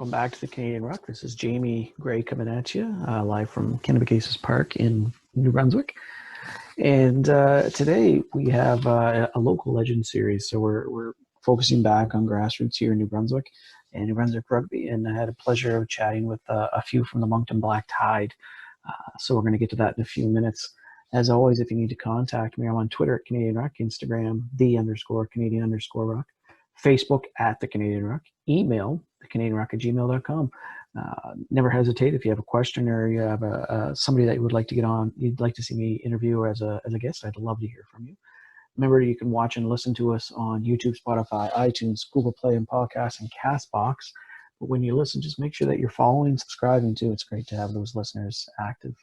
welcome back to the Canadian Ruck. This is Jamie Gray coming at you live from Kennebecasis Park in New Brunswick. And today we have a local legend series. So we're focusing back on grassroots here in New Brunswick and New Brunswick rugby. And I had a pleasure of chatting with a few from the Moncton BlackTide. So we're going to get to that in a few minutes. As always, if you need to contact me, I'm on Twitter at Canadian Ruck, Instagram, _Canadian_Ruck, Facebook at the Canadian Ruck, email thecanadianruck@gmail.com. Never hesitate if you have a question or you have somebody that you would like to get on, you'd like to see me interview as a guest. I'd love to hear from you. Remember, you can watch and listen to us on YouTube, Spotify, iTunes, Google Play and Podcasts, and CastBox. But when you listen, just make sure that you're following and subscribing too. It's great to have those listeners active.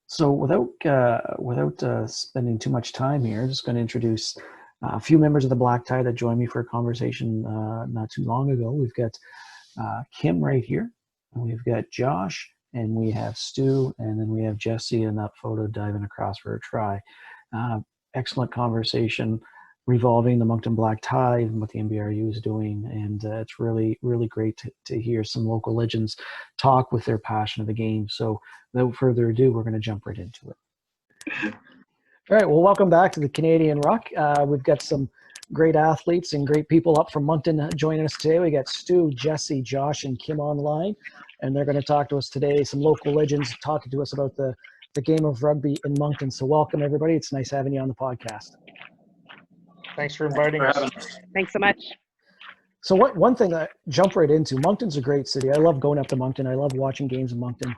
So without spending too much time here, I'm just going to introduce a few members of the BlackTide that joined me for a conversation not too long ago. We've got Kim right here, and we've got Josh, and we have Stu, and then we have Jesse in that photo diving across for a try. Excellent conversation revolving the Moncton BlackTide and what the NBRU is doing, and it's really, really great to hear some local legends talk with their passion of the game. So without further ado, we're going to jump right into it. All right, well, welcome back to the Canadian Ruck. We've got some great athletes and great people up from Moncton joining us today. We got Stu, Jesse, Josh, and Kim online, and they're going to talk to us today, some local legends talking to us about the game of rugby in Moncton. So welcome, everybody. It's nice having you on the podcast. Thanks for inviting us. Thanks so much. So one thing I jump right into, Moncton's a great city. I love going up to Moncton. I love watching games in Moncton.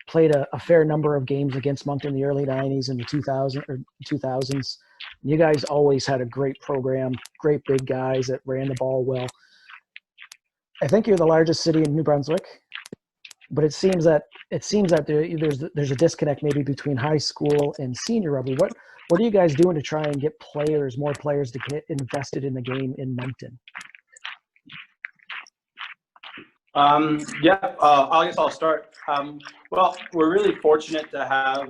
Played a fair number of games against Moncton in the early 90s and the 2000s. You guys always had a great program, great big guys that ran the ball well. I think you're the largest city in New Brunswick, but it seems that there's a disconnect maybe between high school and senior rugby. What are you guys doing to try and get more players to get invested in the game in Moncton? I guess I'll start. Well, we're really fortunate to have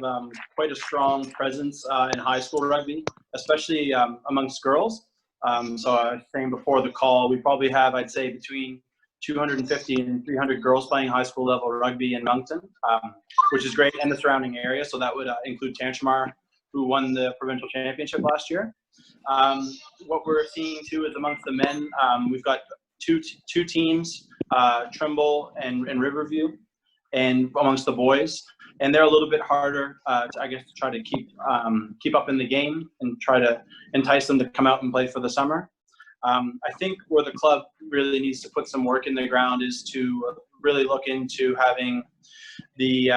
quite a strong presence in high school rugby, especially amongst girls. So I was saying before the call, we probably have, I'd say, between 250 and 300 girls playing high school level rugby in Moncton, which is great, and the surrounding area. So that would include Tantramar, who won the provincial championship last year. What we're seeing too is amongst the men, we've got two teams, Trimble and Riverview, and amongst the boys, and they're a little bit harder to try to keep up in the game and try to entice them to come out and play for the summer. I think where the club really needs to put some work in the ground is to really look into having the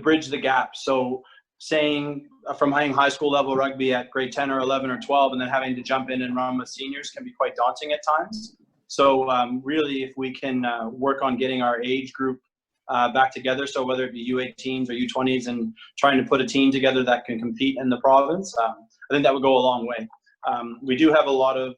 bridge the gap. So saying from playing high school level rugby at grade 10 or 11 or 12 and then having to jump in and run with seniors can be quite daunting at times. So really, if we can work on getting our age group back together, so whether it be U18s or U20s, and trying to put a team together that can compete in the province, I think that would go a long way. We do have a lot of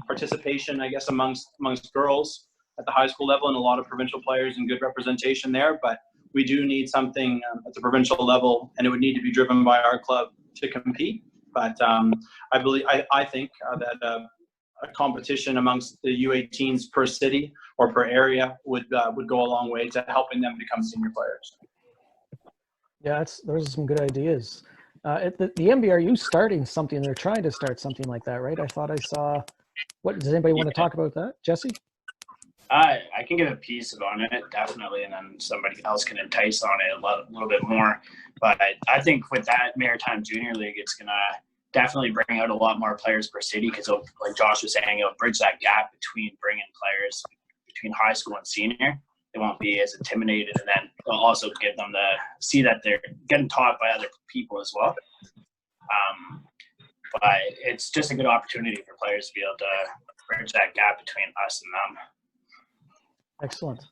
participation, I guess, amongst girls at the high school level, and a lot of provincial players and good representation there, but we do need something at the provincial level, and it would need to be driven by our club to compete. But I think that a competition amongst the U18s per city or per area would go a long way to helping them become senior players. Yeah, those are some good ideas. The NBRU starting something. They're trying to start something like that, right? I thought I saw. What does anybody want to talk about that, Jesse? I can give a piece on it, definitely, and then somebody else can entice on it a little bit more. But I think with that Maritime Junior League, it's going to definitely bring out a lot more players per city, because like Josh was saying, it'll bridge that gap between bringing players between high school and senior. They won't be as intimidated, and then it'll also give them see that they're getting taught by other people as well. But it's just a good opportunity for players to be able to bridge that gap between us and them. Excellent.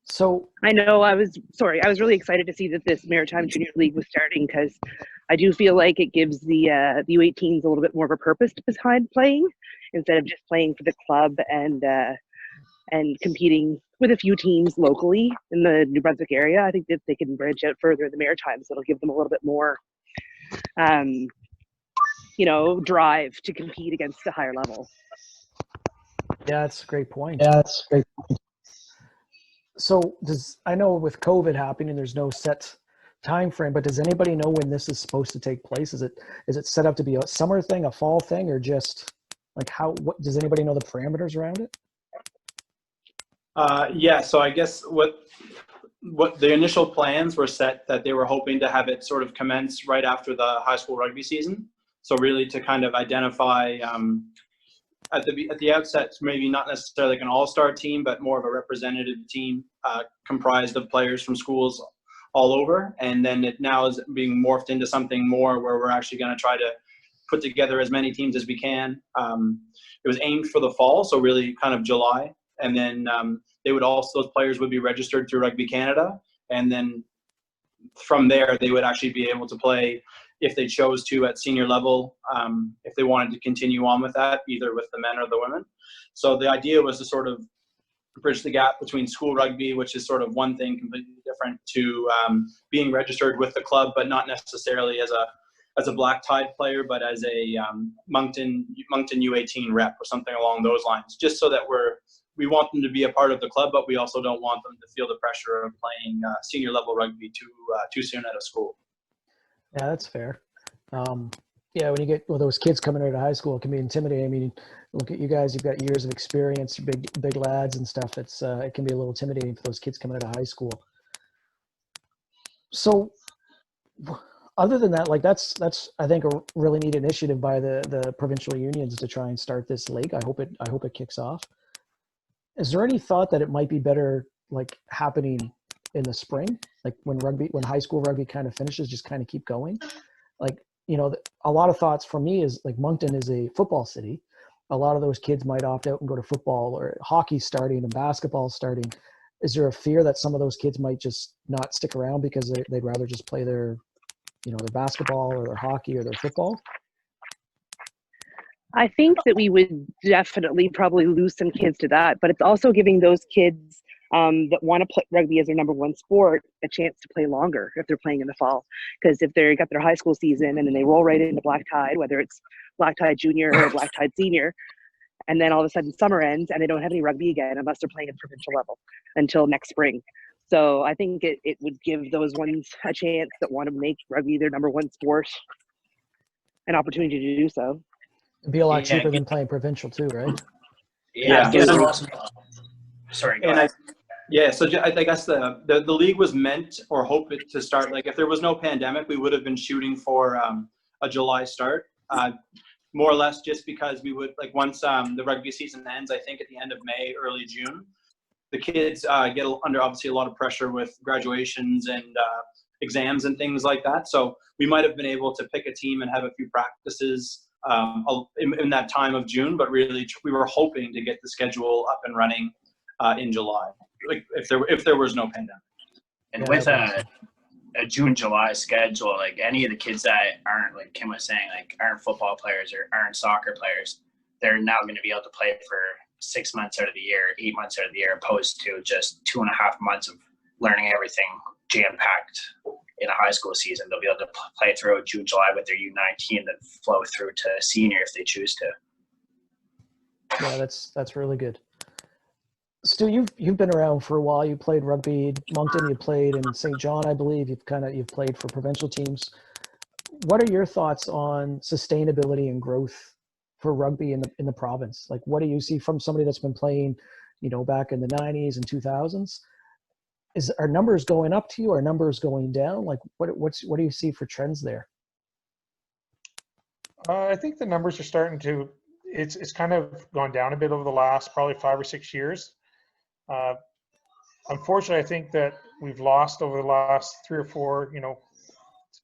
So I know I was really excited to see that this Maritime Junior League was starting, because I do feel like it gives the U18s a little bit more of a purpose behind playing, instead of just playing for the club and competing with a few teams locally in the New Brunswick area. I think that they can branch out further in the Maritimes. It'll give them a little bit more, drive to compete against a higher level. Yeah, that's a great point. Yeah, that's great. So I know with COVID happening, there's no set time frame, but does anybody know when this is supposed to take place? Is it set up to be a summer thing, a fall thing, or just like what does anybody know the parameters around it? Yeah, so I guess what the initial plans were set that they were hoping to have it sort of commence right after the high school rugby season. So really to kind of identify at the outset, maybe not necessarily like an all-star team, but more of a representative team comprised of players from schools all over. And then it now is being morphed into something more where we're actually going to try to put together as many teams as we can. It was aimed for the fall, so really kind of July. And then those players would be registered through Rugby Canada. And then from there, they would actually be able to play if they chose to at senior level, if they wanted to continue on with that, either with the men or the women. So the idea was to sort of bridge the gap between school rugby, which is sort of one thing completely different, to being registered with the club, but not necessarily as a BlackTide player, but as a Moncton U18 rep or something along those lines, just so that we want them to be a part of the club, but we also don't want them to feel the pressure of playing senior level rugby too soon out of school. Yeah, that's fair. Yeah, when you get those kids coming out of high school, it can be intimidating. I mean, look at you guys; you've got years of experience, you're big lads and stuff. It can be a little intimidating for those kids coming out of high school. So, other than that, like that's I think a really neat initiative by the provincial unions to try and start this league. I hope it kicks off. Is there any thought that it might be better like happening in the spring, like when high school rugby kind of finishes, just kind of keep going? Like, a lot of thoughts for me is like Moncton is a football city. A lot of those kids might opt out and go to football, or hockey starting and basketball starting. Is there a fear that some of those kids might just not stick around because they'd rather just play their basketball or their hockey or their football? I think that we would definitely probably lose some kids to that, but it's also giving those kids that want to play rugby as their number one sport a chance to play longer if they're playing in the fall. Because if they got their high school season and then they roll right into BlackTide, whether it's BlackTide Junior or BlackTide Senior, and then all of a sudden summer ends and they don't have any rugby again unless they're playing at provincial level until next spring. So I think it would give those ones a chance that want to make rugby their number one sport an opportunity to do so. It'd be a lot cheaper than playing provincial too, right? Yeah. Sorry. Go ahead. So I guess the league was meant or hoped to start, like if there was no pandemic, we would have been shooting for a July start, more or less just because we would, like once the rugby season ends, I think at the end of May, early June, the kids get under obviously a lot of pressure with graduations and exams and things like that. So we might have been able to pick a team and have a few practices in that time of June, but really we were hoping to get the schedule up and running in July, like if there was no pandemic. And with a June-July schedule, like any of the kids that aren't, like Kim was saying, like aren't football players or aren't soccer players, they're now going to be able to play for 6 months out of the year, 8 months out of the year, opposed to just 2.5 months of learning everything jam-packed in a high school season. They'll be able to play through June, July with their U19, then flow through to senior if they choose to. Yeah, that's really good. Stu, you've been around for a while. You played rugby at Moncton. You played in St. John, I believe. You've played for provincial teams. What are your thoughts on sustainability and growth for rugby in the province? Like, what do you see from somebody that's been playing, back in the 90s and 2000s? Are numbers going up to you? Are numbers going down? Like, what do you see for trends there? I think the numbers are starting to. It's kind of gone down a bit over the last probably 5 or 6 years. Unfortunately, I think that we've lost over the last 3 or 4,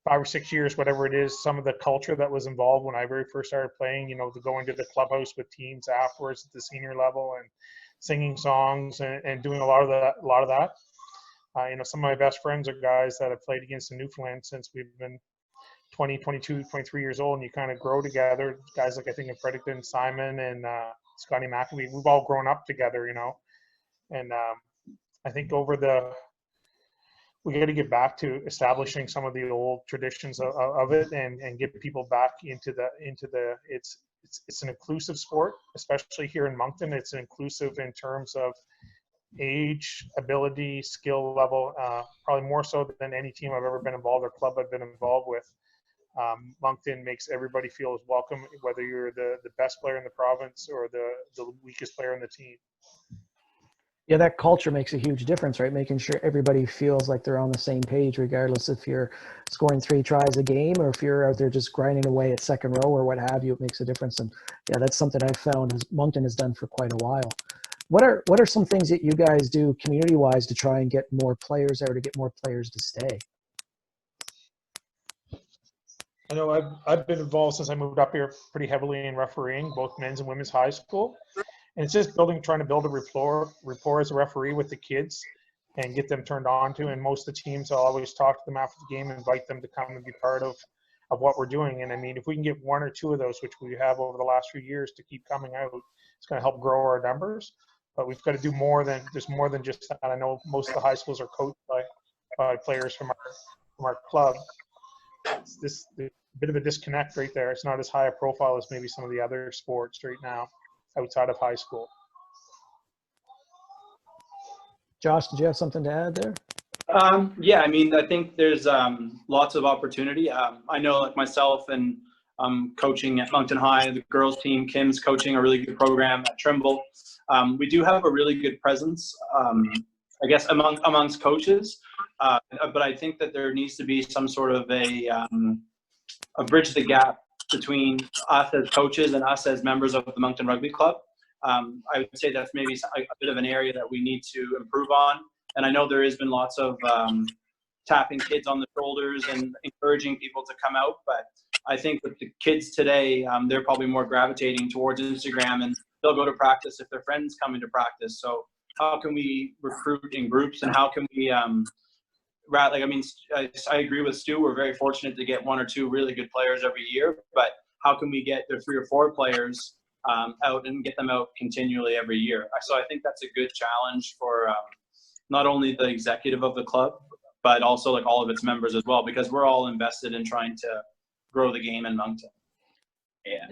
5 or 6 years, whatever it is, some of the culture that was involved when I very first started playing. To go into the clubhouse with teams afterwards at the senior level and singing songs and doing a lot of that. Some of my best friends are guys that have played against in Newfoundland since we've been 20, 22, 23 years old, and you kind of grow together. Guys like I think in Fredericton, Simon and Scotty McAfee, we've all grown up together, and I think we got to get back to establishing some of the old traditions of it and get people back into the it's an inclusive sport, especially here in Moncton. It's inclusive in terms of age, ability, skill level, probably more so than any team I've ever been involved or club I've been involved with. Moncton makes everybody feel as welcome, whether you're the best player in the province or the weakest player in the team. Yeah, that culture makes a huge difference, right? Making sure everybody feels like they're on the same page, regardless if you're scoring 3 tries a game or if you're out there just grinding away at second row or what have you. It makes a difference. And yeah, that's something I've found Moncton has done for quite a while. What are some things that you guys do community-wise to try and get more players out, or to get more players to stay? I know I've been involved since I moved up here pretty heavily in refereeing, both men's and women's high school. And it's just trying to build a rapport as a referee with the kids and get them turned on to. And most of the teams, I'll always talk to them after the game, invite them to come and be part of what we're doing. And I mean, if we can get 1 or 2 of those, which we have over the last few years, to keep coming out, it's going to help grow our numbers. But we've got to do more than just that. I know most of the high schools are coached by players from our club. It's this bit of a disconnect right there. It's not as high a profile as maybe some of the other sports right now outside of high school. Josh, did you have something to add there? Yeah, I mean, I think there's lots of opportunity. I know, like myself, and coaching at Moncton High, the girls team. Kim's coaching a really good program at Trimble. We do have a really good presence, I guess, amongst coaches. But I think that there needs to be some sort of a bridge the gap between us as coaches and us as members of the Moncton Rugby Club. I would say that's maybe a bit of an area that we need to improve on. And I know there has been lots of tapping kids on the shoulders and encouraging people to come out. But I think with the kids today, they're probably more gravitating towards Instagram, and they'll go to practice if their friends come into practice. So how can we recruit in groups, and how can we I agree with Stu. We're very fortunate to get 1 or 2 really good players every year, but how can we get the 3 or 4 players out and get them out continually every year? So I think that's a good challenge for not only the executive of the club, but also like all of its members as well, because we're all invested in trying to grow the game in Moncton. Yeah.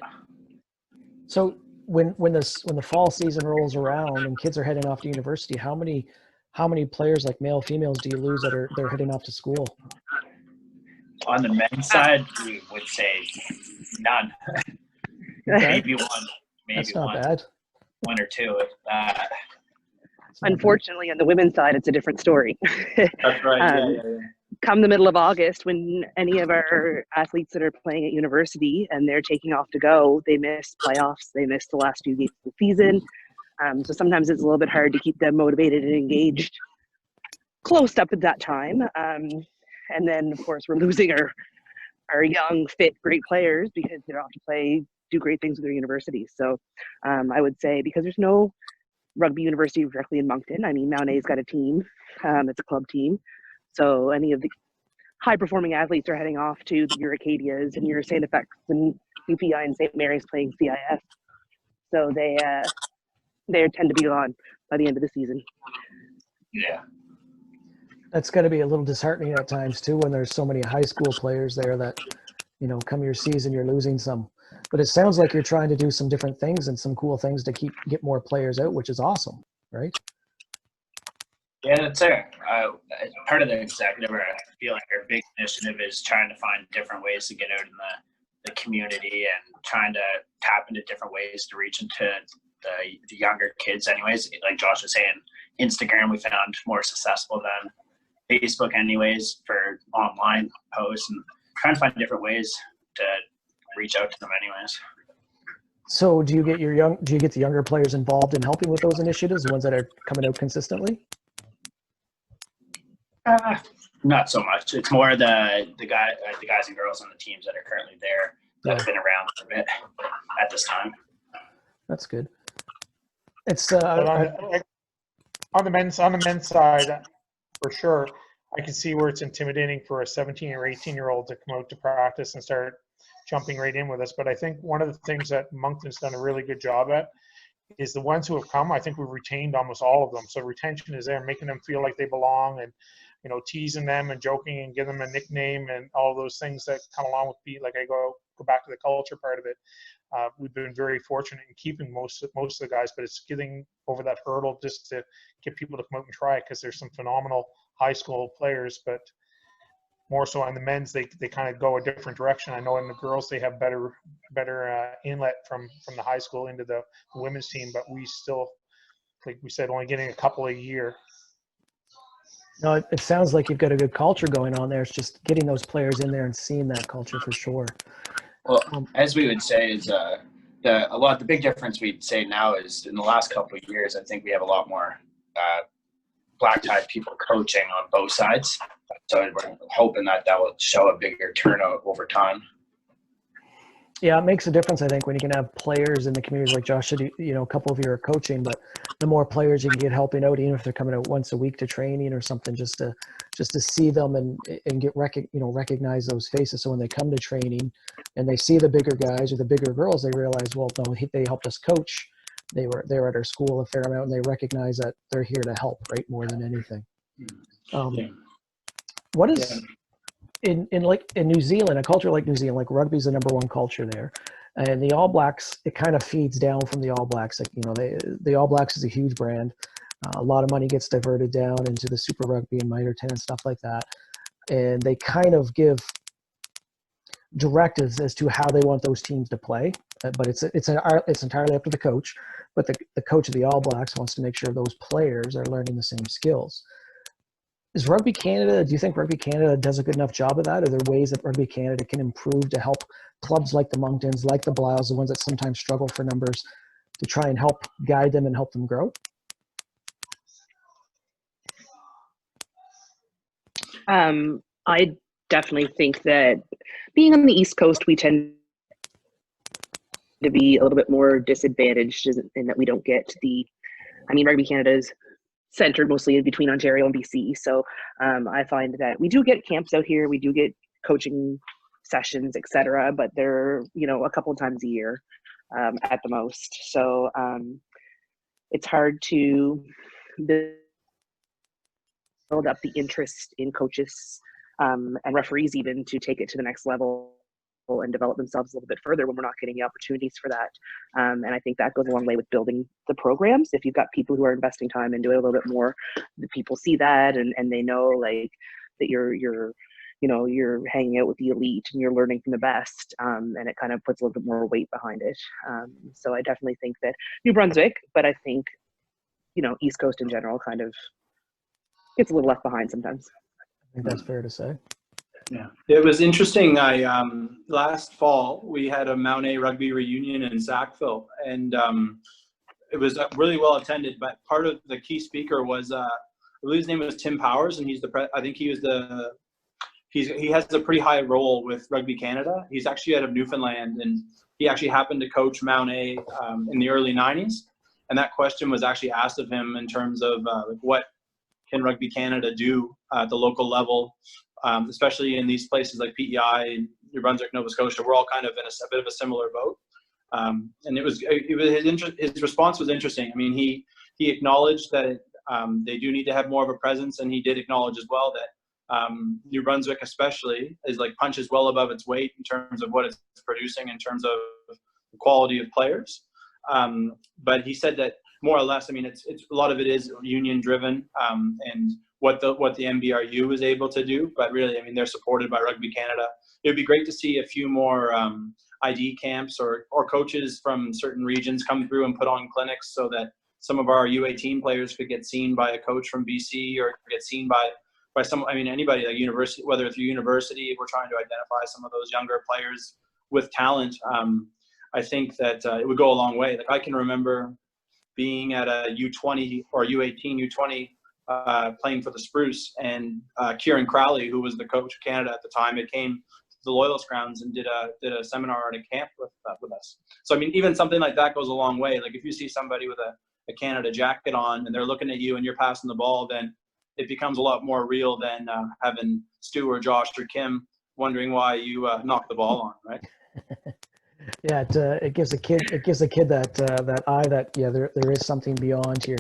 So when the fall season rolls around and kids are heading off to university, how many players, like male, females, do you lose that they're heading off to school? On the men's side, we would say none. Maybe one. Maybe That's not bad. 1 or 2. Unfortunately, on the women's side, it's a different story. That's right. Yeah. Come the middle of August, when any of our athletes that are playing at university and they're taking off to go, they miss playoffs. They miss the last 2 games of the season. So sometimes it's a little bit hard to keep them motivated and engaged close up at that time. And then, of course, we're losing our young, fit, great players because they're off to do great things with their universities. So I would say, because there's no rugby university directly in Moncton, I mean, Mount A's got a team. It's a club team. So any of the high-performing athletes are heading off to your Acadias and your St. FX and UPI and St. Mary's playing CIS. So they tend to be gone by the end of the season. Yeah. That's got to be a little disheartening at times too, when there's so many high school players there that, come your season, you're losing some. But it sounds like you're trying to do some different things and some cool things to get more players out, which is awesome, right? Yeah, that's it. Part of the executive, I feel like our big initiative is trying to find different ways to get out in the community and trying to tap into different ways to reach into the younger kids anyways. Like Josh was saying, Instagram we found more successful than Facebook anyways for online posts, and trying to find different ways to reach out to them anyways. So do you get the younger players involved in helping with those initiatives, the ones that are coming out consistently? Not so much. It's more the guys and girls on the teams that are currently there that have been around for a bit at this time. That's good. It's on the men's side, for sure, I can see where it's intimidating for a 17 or 18-year-old to come out to practice and start jumping right in with us. But I think one of the things that Moncton's done a really good job at is the ones who have come, I think we've retained almost all of them. So retention is there, making them feel like they belong. And teasing them and joking and give them a nickname and all those things that come along with being, like I go back to the culture part of it. We've been very fortunate in keeping most of the guys, but it's getting over that hurdle just to get people to come out and try it, because there's some phenomenal high school players, but more so on the men's, they kind of go a different direction. I know in the girls they have better inlet from the high school into the women's team, but we still, like we said, only getting a couple a year. No, it sounds like you've got a good culture going on there. It's just getting those players in there and seeing that culture for sure. Well, as we would say, is the big difference we'd say now is in the last couple of years, I think we have a lot more BlackTide people coaching on both sides. So we're hoping that will show a bigger turnout over time. Yeah, it makes a difference, I think, when you can have players in the community, like Josh said, a couple of you are coaching, but the more players you can get helping out, even if they're coming out once a week to training or something, just to see them and get recognize those faces. So when they come to training and they see the bigger guys or the bigger girls, they realize, well, no, they helped us coach. They were at our school a fair amount, and they recognize that they're here to help, right, more than anything. What is in New Zealand, a culture like New Zealand, like rugby's the number one culture there, and the All Blacks, it kind of feeds down from the All Blacks. Like, the All Blacks is a huge brand. A lot of money gets diverted down into the Super Rugby and Mitre 10 and stuff like that, and they kind of give directives as to how they want those teams to play. But it's entirely up to the coach. But the coach of the All Blacks wants to make sure those players are learning the same skills. Do you think Rugby Canada does a good enough job of that? Are there ways that Rugby Canada can improve to help clubs like the Monktons, like the Blouse, the ones that sometimes struggle for numbers, to try and help guide them and help them grow? I definitely think that being on the East Coast, we tend to be a little bit more disadvantaged in that we don't get Rugby Canada is centered mostly in between Ontario and BC. So I find that we do get camps out here, we do get coaching sessions, etc., but they're, a couple of times a year at the most. So it's hard to build up the interest in coaches and referees even to take it to the next level and develop themselves a little bit further when we're not getting the opportunities for that. And I think that goes a long way with building the programs. If you've got people who are investing time into it a little bit more, the people see that and they know like that you're hanging out with the elite and you're learning from the best, and it kind of puts a little bit more weight behind it. So I definitely think that New Brunswick, but I think, East Coast in general kind of gets a little left behind sometimes. I think that's fair to say. Yeah, it was interesting. Last fall we had a Mount A rugby reunion in Sackville, and it was really well attended. But part of the key speaker was, I believe his name was Tim Powers, and he has a pretty high role with Rugby Canada. He's actually out of Newfoundland, and he actually happened to coach Mount A in the early '90s. And that question was actually asked of him in terms of what can Rugby Canada do at the local level. Especially in these places like PEI, New Brunswick, Nova Scotia, we're all kind of in a bit of a similar boat. And his response was interesting. I mean, he acknowledged that they do need to have more of a presence, and he did acknowledge as well that New Brunswick especially is punches well above its weight in terms of what it's producing in terms of the quality of players. But he said that more or less, I mean, it's a lot of it is union driven, and what the NBRU is able to do, but really, I mean, they're supported by Rugby Canada. It would be great to see a few more ID camps or coaches from certain regions come through and put on clinics so that some of our U18 players could get seen by a coach from BC or get seen by some, I mean, anybody, like university, whether it's your university, if we're trying to identify some of those younger players with talent. I think that it would go a long way. Like I can remember being at a U20 or U18, U20, playing for the Spruce, and Kieran Crowley, who was the coach of Canada at the time, it came to the Loyalist grounds and did a seminar and a camp with us. So I mean, even something like that goes a long way. Like if you see somebody with a Canada jacket on and they're looking at you and you're passing the ball, then it becomes a lot more real than having Stu or Josh or Kim wondering why you knocked the ball on, right? Yeah, it gives a kid that eye that there is something beyond here.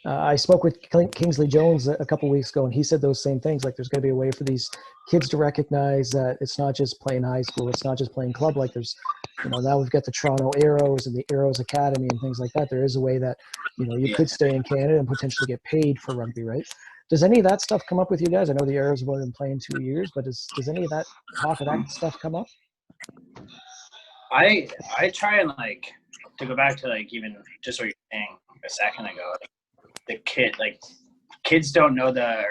I spoke with Kingsley Jones a couple weeks ago, and he said those same things. Like, there's going to be a way for these kids to recognize that it's not just playing high school, it's not just playing club. Like, there's, now we've got the Toronto Arrows and the Arrows Academy and things like that. There is a way that, you could stay in Canada and potentially get paid for rugby, right? Does any of that stuff come up with you guys? I know the Arrows have only been playing 2 years, but does any of that talk of that stuff come up? I try and to go back to even just what you're saying a second ago. Kids don't know the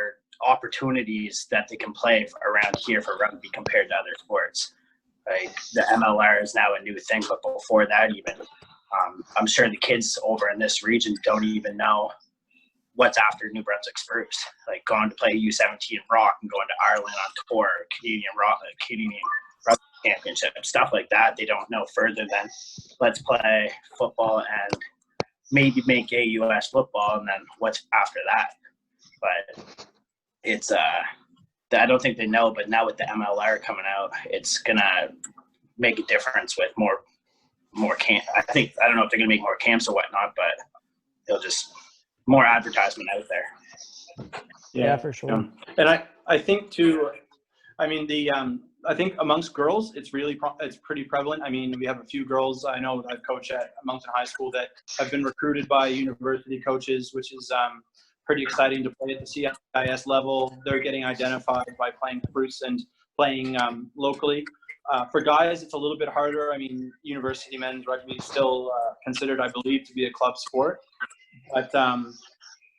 opportunities that they can play around here for rugby compared to other sports. The MLR is now a new thing, but before that even, I'm sure the kids over in this region don't even know what's after New Brunswick Spruce. Going to play U17 Rock and going to Ireland on tour, Canadian Rugby Championship, stuff like that. They don't know further than let's play football and maybe make AUS football, and then what's after that. But it's I don't think they know. But now with the MLR coming out, it's gonna make a difference with more camp. I don't know if they're gonna make more camps or whatnot, but they'll just more advertisement out there. Yeah, for sure. And I think too. I mean, I think amongst girls, it's pretty prevalent. I mean, we have a few girls I know that I've coached at Moncton High School that have been recruited by university coaches, which is pretty exciting to play at the CIS level. They're getting identified by playing Spruce and playing locally. For guys, it's a little bit harder. I mean, university men's rugby is still considered, I believe, to be a club sport. But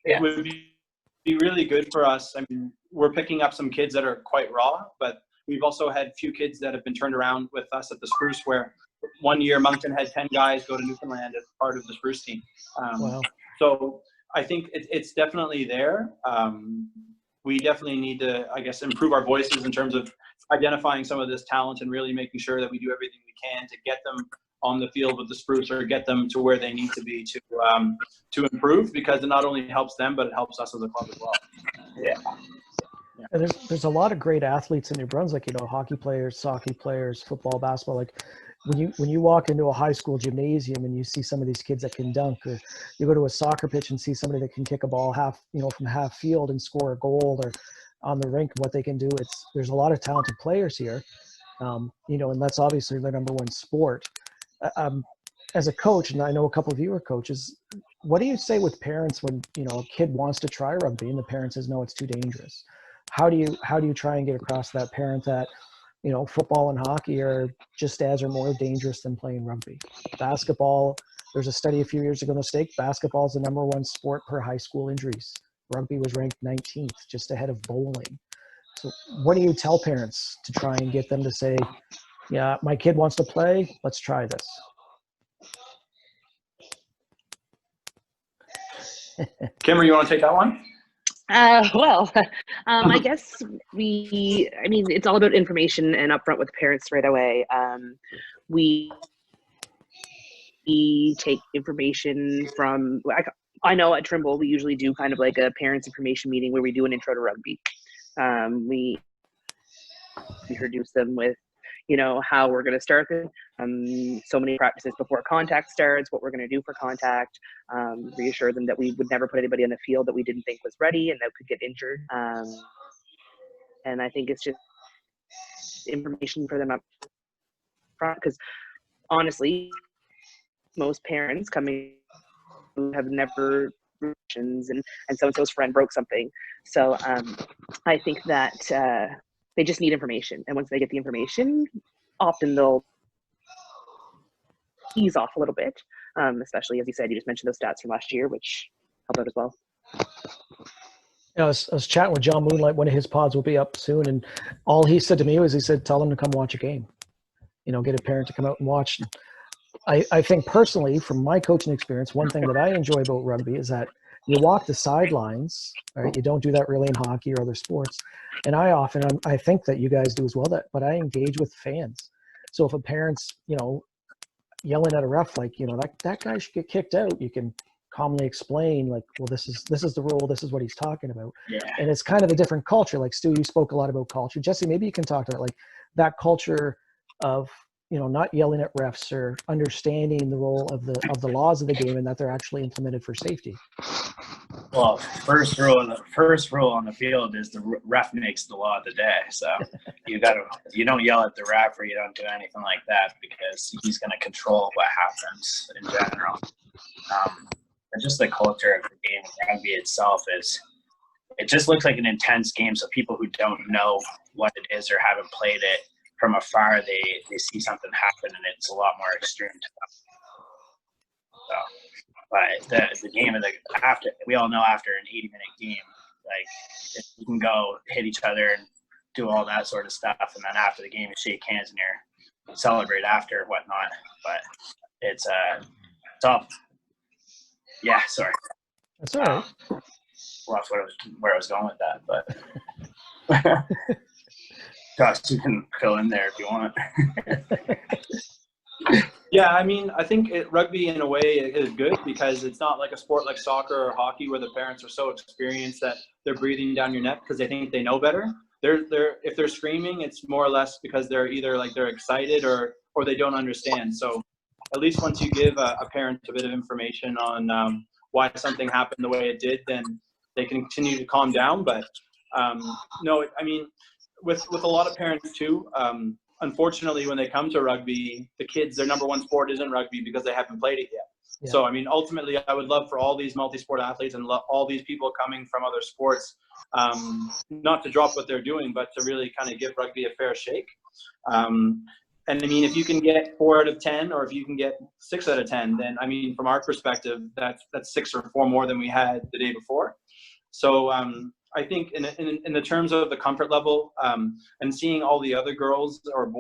it would be really good for us. I mean, we're picking up some kids that are quite raw, but we've also had few kids that have been turned around with us at the Spruce, where 1 year Moncton had 10 guys go to Newfoundland as part of the Spruce team. Wow. So I think it's definitely there. We definitely need to, I guess, improve our voices in terms of identifying some of this talent and really making sure that we do everything we can to get them on the field with the Spruce or get them to where they need to be to improve, because it not only helps them, but it helps us as a club as well. Yeah. And there's a lot of great athletes in New Brunswick, hockey players, soccer players, football, basketball. Like when you walk into a high school gymnasium and you see some of these kids that can dunk, or you go to a soccer pitch and see somebody that can kick a ball from half field and score a goal, or on the rink, what they can do. There's a lot of talented players here, and that's obviously their number one sport. As a coach, and I know a couple of you are coaches, what do you say with parents when a kid wants to try rugby and the parent says no, it's too dangerous? How do you try and get across to that parent that football and hockey are just as or more dangerous than playing rugby? Basketball, there's a study a few years ago in the States, basketball is the number one sport per high school injuries. Rugby was ranked 19th, just ahead of bowling. So what do you tell parents to try and get them to say, yeah, my kid wants to play, let's try this? Kimmer, you want to take that one? I guess it's all about information and upfront with parents right away. We take information from, I know at Trimble, we usually do kind of like a parents information meeting where we do an intro to rugby. We introduce them with, how we're going to start them. So many practices before contact starts, what we're going to do for contact, reassure them that we would never put anybody on the field that we didn't think was ready and that could get injured. And I think it's just information for them up front, because honestly, most parents coming have never and so-and-so's friend broke something. So I think that they just need information. And once they get the information, often they'll ease off a little bit, especially, as you said, you just mentioned those stats from last year, which help out as well. I was chatting with John Moonlight. One of his pods will be up soon. And all he said to me was, he said, tell them to come watch a game, get a parent to come out and watch. I think personally, from my coaching experience, one thing that I enjoy about rugby is that you walk the sidelines, right? You don't do that really in hockey or other sports. And I think that you guys do as well, but I engage with fans. So if a parent's, yelling at a ref, like, that guy should get kicked out, you can calmly explain, like, well, this is the rule. This is what he's talking about. Yeah. And it's kind of a different culture. Like, Stu, you spoke a lot about culture. Jesse, maybe you can talk about like that culture of not yelling at refs or understanding the role of the laws of the game and that they're actually implemented for safety? Well, first rule on the field is the ref makes the law of the day. So you don't yell at the ref, or you don't do anything like that, because he's going to control what happens in general. And just the culture of the game, rugby itself it just looks like an intense game. So people who don't know what it is or haven't played it from afar, they see something happen and it's a lot more extreme to them. So, but the game of we all know after an 80-minute game, like you can go hit each other and do all that sort of stuff, and then after the game you shake hands and you celebrate after and whatnot. But it's all. Yeah, sorry. That's all right. Lost where I was going with that, but Josh, you can fill in there if you want. Yeah, I mean, I think rugby in a way is good because it's not like a sport like soccer or hockey where the parents are so experienced that they're breathing down your neck because they think they know better. If they're screaming, it's more or less because they're either like they're excited or they don't understand. So at least once you give a parent a bit of information on why something happened the way it did, then they can continue to calm down. But no, I mean, with a lot of parents too, unfortunately, when they come to rugby, the kids, their number one sport isn't rugby because they haven't played it yet. Yeah. So, I mean, ultimately, I would love for all these multi-sport athletes and all these people coming from other sports, not to drop what they're doing, but to really kind of give rugby a fair shake. And I mean, if you can get 4 out of 10, or if you can get 6 out of 10, then I mean, from our perspective, that's 6 or 4 more than we had the day before. So I think in the terms of the comfort level, and seeing all the other girls or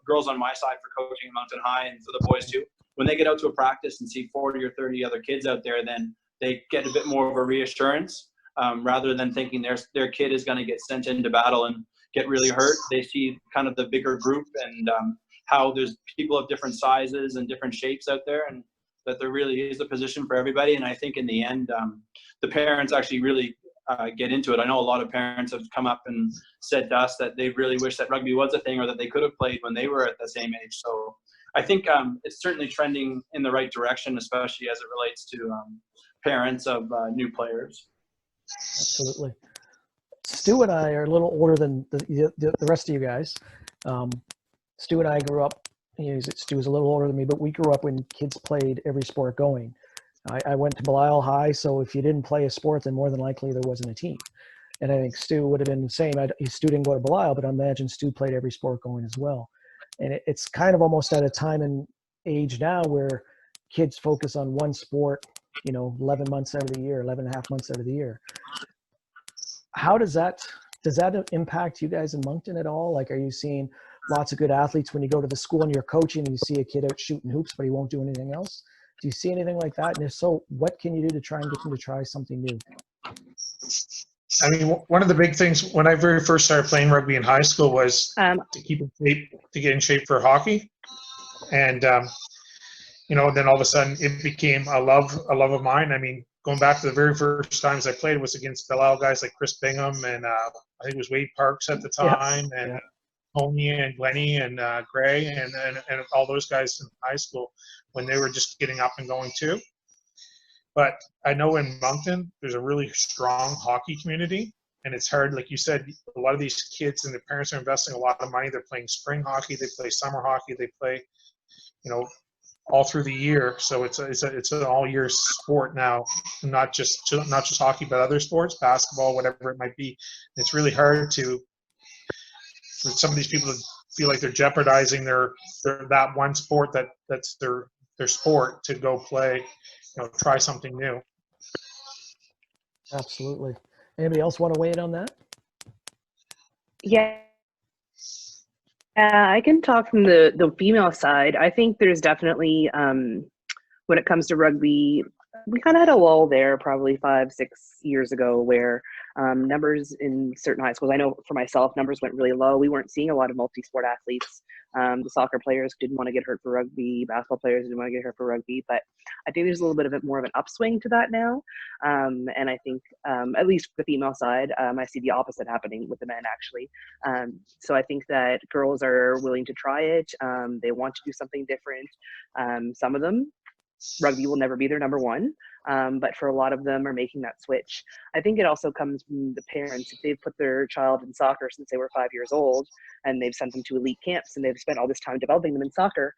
girls on my side for coaching at Moncton High, and for the boys too, when they get out to a practice and see 40 or 30 other kids out there, then they get a bit more of a reassurance, rather than thinking their kid is going to get sent into battle and get really hurt. They see kind of the bigger group and how there's people of different sizes and different shapes out there, and that there really is a position for everybody. And I think in the end, the parents actually really get into it. I know a lot of parents have come up and said to us that they really wish that rugby was a thing, or that they could have played when they were at the same age. So I think it's certainly trending in the right direction, especially as it relates to parents of new players. Absolutely. Stu and I are a little older than the rest of you guys. Stu and I grew up, Stu was a little older than me, but we grew up when kids played every sport going. I went to Belial High, so if you didn't play a sport, then more than likely there wasn't a team. And I think Stu would have been the same. Stu didn't go to Belial, but I imagine Stu played every sport going as well. And it's kind of almost at a time and age now where kids focus on one sport, 11 months out of the year, 11 and a half months out of the year. How does that impact you guys in Moncton at all? Like, are you seeing lots of good athletes when you go to the school and you're coaching and you see a kid out shooting hoops, but he won't do anything else? Do you see anything like that? And if so, what can you do to try and get them to try something new? I mean, one of the big things when I very first started playing rugby in high school was to keep in shape, to get in shape for hockey. And, then all of a sudden it became a love of mine. I mean, going back to the very first times I played was against Belial guys like Chris Bingham and I think it was Wade Parks at the time, and Tony and Glennie and Gray and all those guys in high school when they were just getting up and going too. But I know in Moncton, there's a really strong hockey community, and it's hard. Like you said, a lot of these kids and their parents are investing a lot of money. They're playing spring hockey, they play summer hockey, they play, all through the year. So it's an all year sport now, not just hockey, but other sports, basketball, whatever it might be. And it's really hard for some of these people to feel like they're jeopardizing their that one sport that's their sport to go play, try something new. Absolutely. Anybody else want to weigh in on that? Yeah. I can talk from the female side. I think there's definitely, when it comes to rugby, we kind of had a lull there probably 5-6 years ago where Numbers in certain high schools, I know for myself, numbers went really low. We weren't seeing a lot of multi-sport athletes. The soccer players didn't want to get hurt for rugby. Basketball players didn't want to get hurt for rugby. But I think there's a little bit of more of an upswing to that now. And I think, at least the female side, I see the opposite happening with the men, actually. So I think that girls are willing to try it. They want to do something different. Some of them, rugby will never be their number one, but for a lot of them are making that switch. I think it also comes from the parents. If they've put their child in soccer since they were 5 years old and they've sent them to elite camps and they've spent all this time developing them in soccer,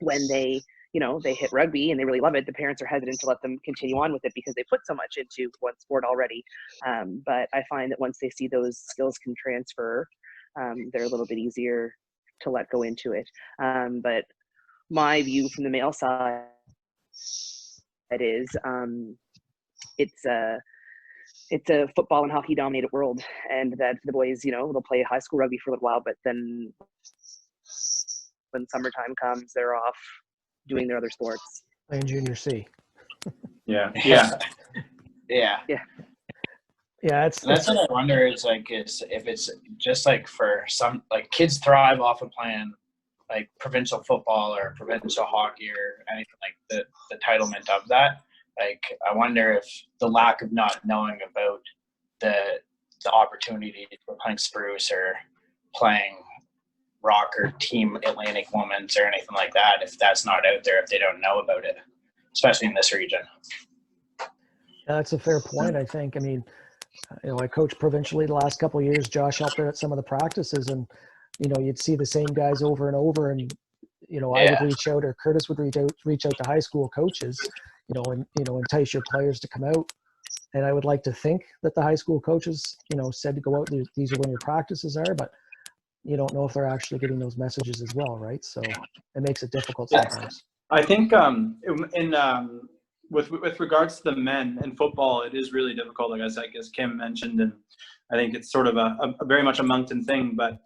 when they hit rugby and they really love it, the parents are hesitant to let them continue on with it because they put so much into one sport already. But I find that once they see those skills can transfer, they're a little bit easier to let go into it. But my view from the male side is it's a football and hockey dominated world, and that the boys, they'll play high school rugby for a little while, but then when summertime comes, they're off doing their other sports. Playing junior C. Yeah. Yeah. Yeah, that's what I wonder is if it's just like for some, like, kids thrive off of playing like provincial football or provincial hockey or anything, like the entitlement of that. Like, I wonder if the lack of not knowing about the opportunity for playing Spruce or playing Rock or Team Atlantic Women's or anything like that, if that's not out there, if they don't know about it, especially in this region. Yeah, that's a fair point, I think. I mean, I coached provincially the last couple of years. Josh helped out at some of the practices, and you'd see the same guys over and over, and I would reach out, or Curtis would reach out to high school coaches, and entice your players to come out. And I would like to think that the high school coaches, said to go out, these are when your practices are, but you don't know if they're actually getting those messages as well, right? So it makes it difficult sometimes. I think with regards to the men in football, it is really difficult, like as Kim mentioned, and I think it's sort of a very much a Moncton thing. But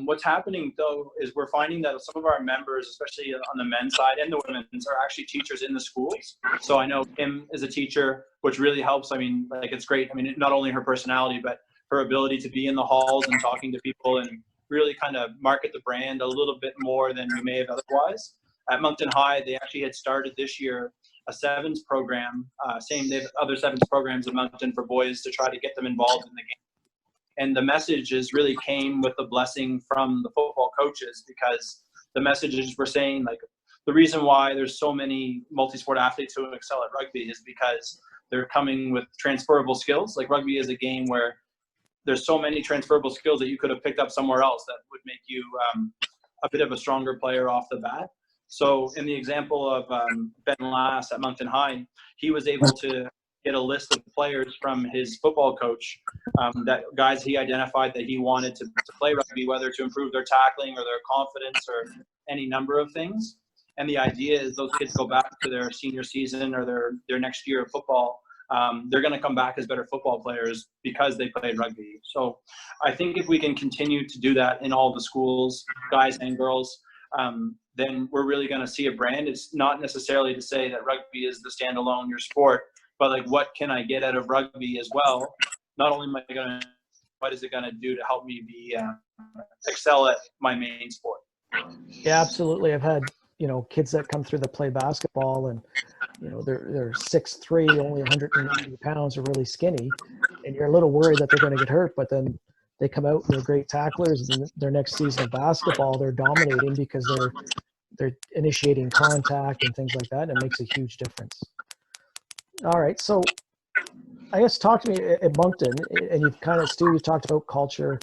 what's happening though is we're finding that some of our members, especially on the men's side and the women's, are actually teachers in the schools. So I know Kim is a teacher, which really helps. I mean, like, it's great. I mean, not only her personality, but her ability to be in the halls and talking to people and really kind of market the brand a little bit more than we may have otherwise. At Moncton High, they actually had started this year a sevens program, they have other sevens programs at Moncton for boys to try to get them involved in the game. And the messages really came with the blessing from the football coaches, because the messages were saying, like, the reason why there's so many multi-sport athletes who excel at rugby is because they're coming with transferable skills. Like, rugby is a game where there's so many transferable skills that you could have picked up somewhere else that would make you a bit of a stronger player off the bat. So in the example of Ben Lass at Moncton High, he was able to get a list of players from his football coach, that guys he identified that he wanted to play rugby, whether to improve their tackling or their confidence or any number of things. And the idea is those kids go back to their senior season or their next year of football. They're going to come back as better football players because they played rugby. So I think if we can continue to do that in all the schools, guys and girls, then we're really going to see a brand. It's not necessarily to say that rugby is the standalone your sport, but like, what can I get out of rugby as well? Not only am I going to, what is it going to do to help me excel at my main sport? Yeah, absolutely. I've had, kids that come through that play basketball, and, they're 6'3", only 190 pounds, are really skinny, and you're a little worried that they're going to get hurt, but then they come out and they're great tacklers, and their next season of basketball, they're dominating because they're initiating contact and things like that, and it makes a huge difference. All right, so I guess talk to me at Moncton, and you've kind of, Stu, you've talked about culture,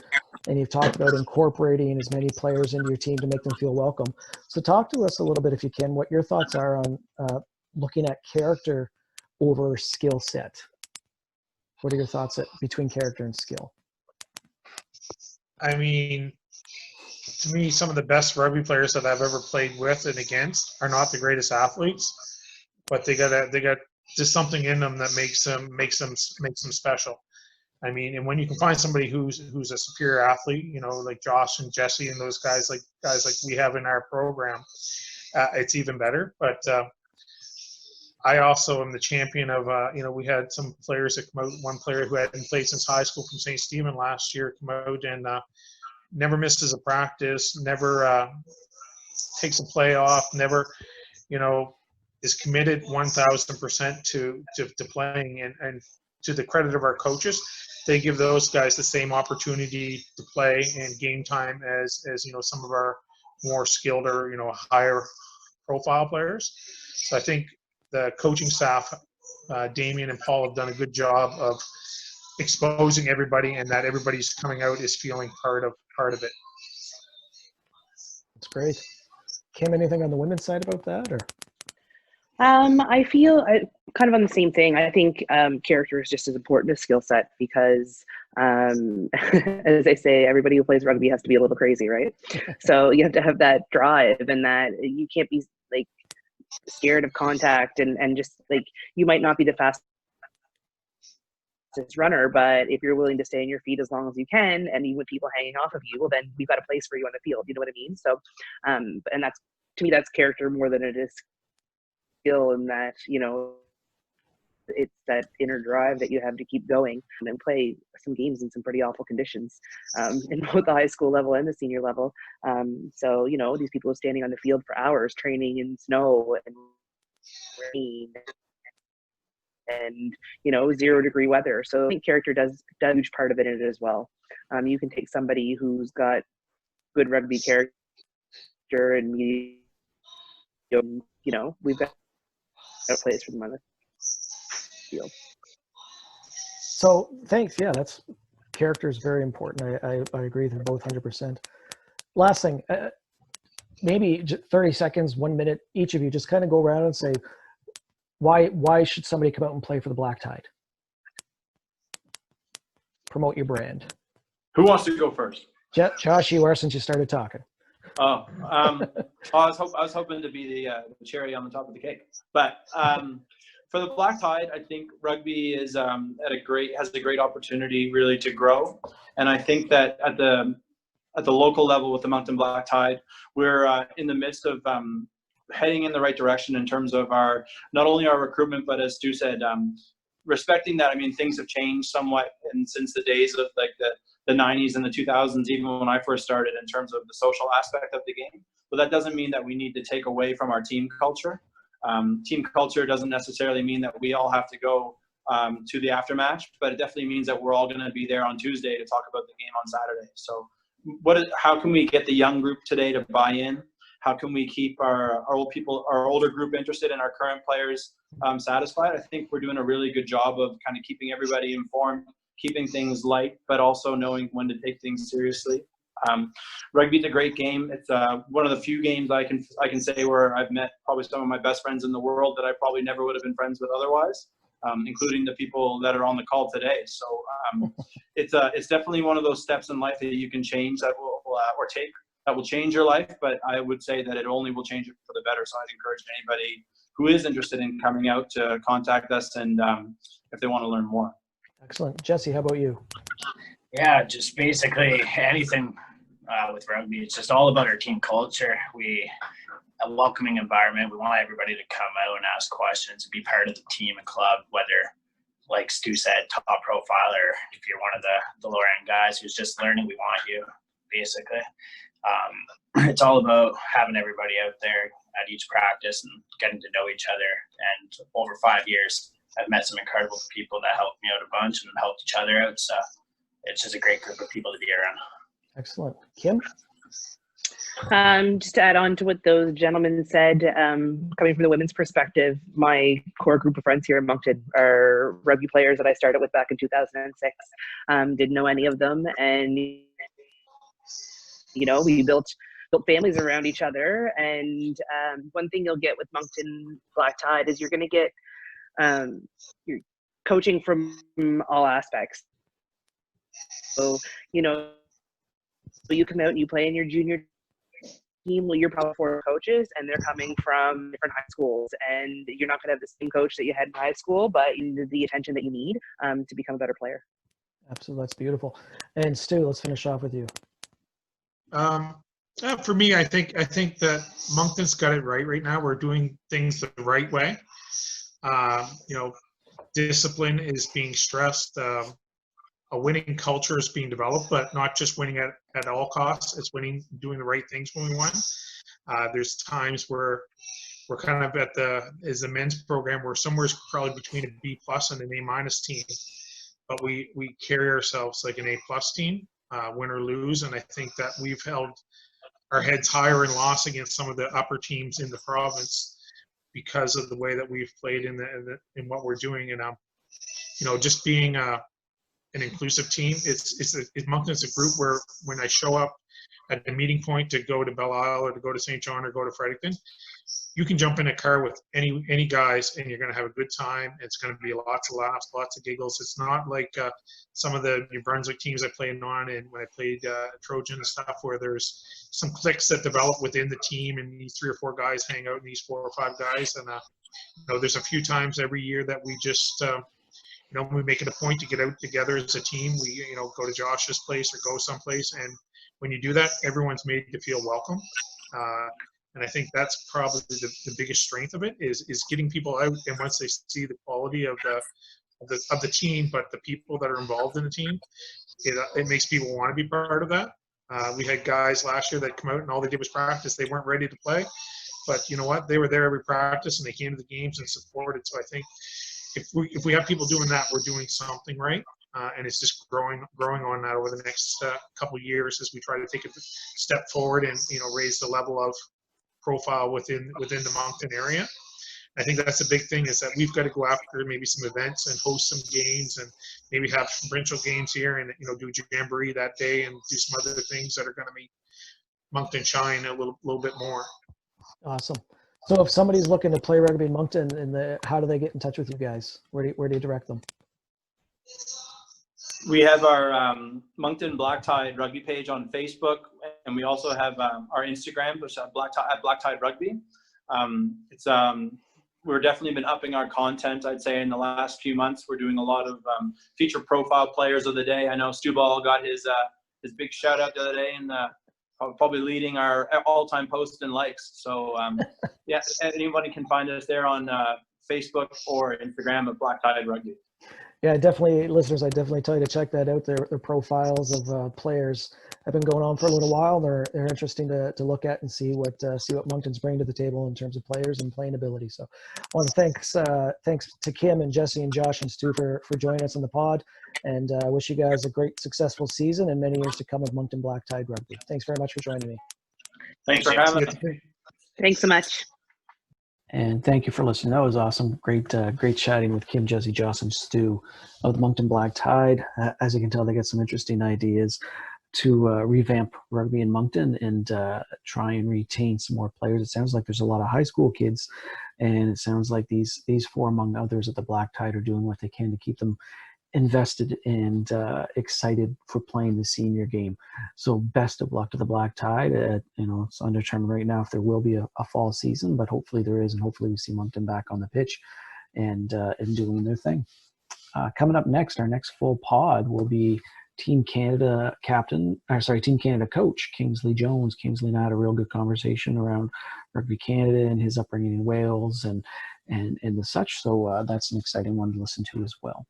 and you've talked about incorporating as many players into your team to make them feel welcome. So talk to us a little bit, if you can, what your thoughts are on looking at character over skill set. What are your thoughts between character and skill? I mean, to me, some of the best rugby players that I've ever played with and against are not the greatest athletes, but they got just something in them that makes them special. I mean, and when you can find somebody who's a superior athlete, like Josh and Jesse and those guys like we have in our program, it's even better. But I also am the champion of, we had some players that come out. One player who hadn't played since high school from St. Stephen last year come out and never misses a practice, never takes a play off, never, is committed 1,000% to playing. And to the credit of our coaches, they give those guys the same opportunity to play and game time as some of our more skilled or higher profile players. So I think the coaching staff, Damien and Paul, have done a good job of exposing everybody, and that everybody's coming out is feeling part of it. That's great. Kim, anything on the women's side about that, or? I feel kind of on the same thing. I think character is just as important as skill set because, as they say, everybody who plays rugby has to be a little crazy, right? So you have to have that drive, and that you can't be like scared of contact, and just like you might not be the fastest runner, but if you're willing to stay on your feet as long as you can, and even with people hanging off of you, well, then we've got a place for you on the field. You know what I mean? So, and that's, to me, that's character more than it is skill, and that it's that inner drive that you have to keep going and play some games in some pretty awful conditions, in both the high school level and the senior level. So these people are standing on the field for hours training in snow and rain and 0-degree weather. So I think character does a huge part of it in it as well. You can take somebody who's got good rugby character and we've got a place for them on the field. So thanks. Yeah, that's character is very important. I agree with both 100%. Last thing, maybe 30 seconds, 1 minute, each of you just kind of go around and say, why should somebody come out and play for the BlackTide? Promote your brand. Who wants to go first? Josh, you are, since you started talking. I was hoping to be the cherry on the top of the cake. But for the BlackTide, I think rugby is has a great opportunity really to grow, and I think that at the local level with the Moncton BlackTide, we're in the midst of heading in the right direction in terms of not only our recruitment, but as Stu said, respecting that. I mean, things have changed somewhat, and since the days of like the 90s and the 2000s, even when I first started, in terms of the social aspect of the game. But that doesn't mean that we need to take away from our team culture. Team culture doesn't necessarily mean that we all have to go to the aftermatch, but it definitely means that we're all going to be there on Tuesday to talk about the game on Saturday. So how can we get the young group today to buy in? How can we keep our older group interested and our current players satisfied? I think we're doing a really good job of kind of keeping everybody informed, keeping things light, but also knowing when to take things seriously. Rugby's a great game. It's one of the few games I can say where I've met probably some of my best friends in the world that I probably never would have been friends with otherwise, including the people that are on the call today. So it's definitely one of those steps in life that you can change that will change your life. But I would say that it only will change it for the better. So I'd encourage anybody who is interested in coming out to contact us, and if they want to learn more. Excellent. Jesse, how about you? Yeah, just basically anything with rugby. It's just all about our team culture. A welcoming environment. We want everybody to come out and ask questions and be part of the team and club, whether, like Stu said, top profile, or if you're one of the lower end guys who's just learning, we want you, basically. It's all about having everybody out there at each practice and getting to know each other. And over 5 years, I've met some incredible people that helped me out a bunch and helped each other out. So it's just a great group of people to be around. Excellent. Kim? Just to add on to what those gentlemen said, coming from the women's perspective, my core group of friends here in Moncton are rugby players that I started with back in 2006. Didn't know any of them, and we built families around each other. And one thing you'll get with Moncton BlackTide is you're going to get you're coaching from all aspects. So you come out and you play in your junior team. Well, you're probably 4 coaches, and they're coming from different high schools, and you're not going to have the same coach that you had in high school, but you need the attention that you need to become a better player. Absolutely. That's beautiful. And Stu, let's finish off with you. For me, I think that Moncton's got it right now. We're doing things the right way. You know, discipline is being stressed. A winning culture is being developed, but not just winning at all costs. It's winning, doing the right things when we win. There's times where we're kind of at as a men's program, we're somewhere probably between a B plus and an A minus team, but we carry ourselves like an A plus team, win or lose. And I think that we've held our heads higher in loss against some of the upper teams in the province because of the way that we've played in what we're doing. And you know, just being an inclusive team, Moncton's a group where when I show up at the meeting point to go to Belle Isle or to go to St. John or go to Fredericton, you can jump in a car with any guys and you're going to have a good time. It's going to be lots of laughs, lots of giggles. It's not like some of the New Brunswick teams I played on and when I played Trojan and stuff where there's some cliques that develop within the team and these 3 or 4 guys hang out and these 4 or 5 guys. And, you know, there's a few times every year that we just, you know, we make it a point to get out together as a team. We, you know, go to Josh's place or go someplace. And when you do that, everyone's made to feel welcome. And I think that's probably the biggest strength of it is getting people out. And once they see the quality of the team, but the people that are involved in the team, it makes people want to be part of that. We had guys last year that come out and all they did was practice. They weren't ready to play, but you know what? They were there every practice and they came to the games and supported. So I think if we have people doing that, we're doing something right. And it's just growing on that over the next couple of years as we try to take a step forward and, you know, raise the level of profile within the Moncton area. I think that's a big thing is that we've got to go after maybe some events and host some games and maybe have provincial games here and, you know, do jamboree that day and do some other things that are going to make Moncton shine a little bit more. Awesome. So if somebody's looking to play rugby in Moncton, how do they get in touch with you guys? Where do you direct them? We have our Moncton BlackTide rugby page on Facebook, and we also have our Instagram, which is at BlackTide Rugby. We're definitely been upping our content, I'd say, in the last few months. We're doing a lot of feature profile players of the day. I know Stuball got his big shout out the other day, and probably leading our all-time posts and likes. So yeah, anybody can find us there on Facebook or Instagram at BlackTide Rugby. Yeah, definitely, listeners, I definitely tell you to check that out. Their profiles of players have been going on for a little while. They're interesting to look at and see what Moncton's bringing to the table in terms of players and playing ability. So I want to thanks to Kim and Jesse and Josh and Stu for joining us on the pod. And I wish you guys a great, successful season and many years to come with Moncton BlackTide Rugby. Thanks very much for joining me. Thanks for having us. Thanks so much. And thank you for listening. That was awesome. Great chatting with Kim, Jesse, Joss, and Stu of the Moncton BlackTide. As you can tell, they got some interesting ideas to revamp rugby in Moncton and try and retain some more players. It sounds like there's a lot of high school kids, and it sounds like these 4, among others, at the BlackTide are doing what they can to keep them invested and excited for playing the senior game. So best of luck to the BlackTide. You know, it's undetermined right now if there will be a fall season, but hopefully there is, and hopefully we see Moncton back on the pitch and doing their thing. Coming up next, our next full pod will be Team Canada coach Kingsley Jones. Kingsley and I had a real good conversation around Rugby Canada and his upbringing in Wales and the such. So that's an exciting one to listen to as well.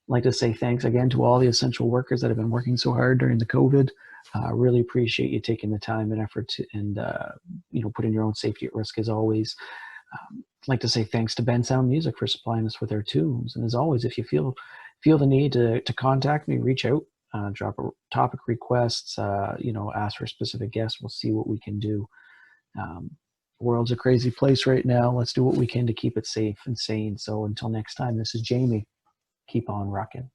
I'd like to say thanks again to all the essential workers that have been working so hard during the COVID. Really appreciate you taking the time and effort to, and putting your own safety at risk as always. I'd like to say thanks to Ben Sound Music for supplying us with our tunes. And as always, if you feel the need to contact me, reach out, drop a topic requests, ask for specific guests. We'll see what we can do. The world's a crazy place right now. Let's do what we can to keep it safe and sane. So until next time, this is Jamie. Keep on rocking.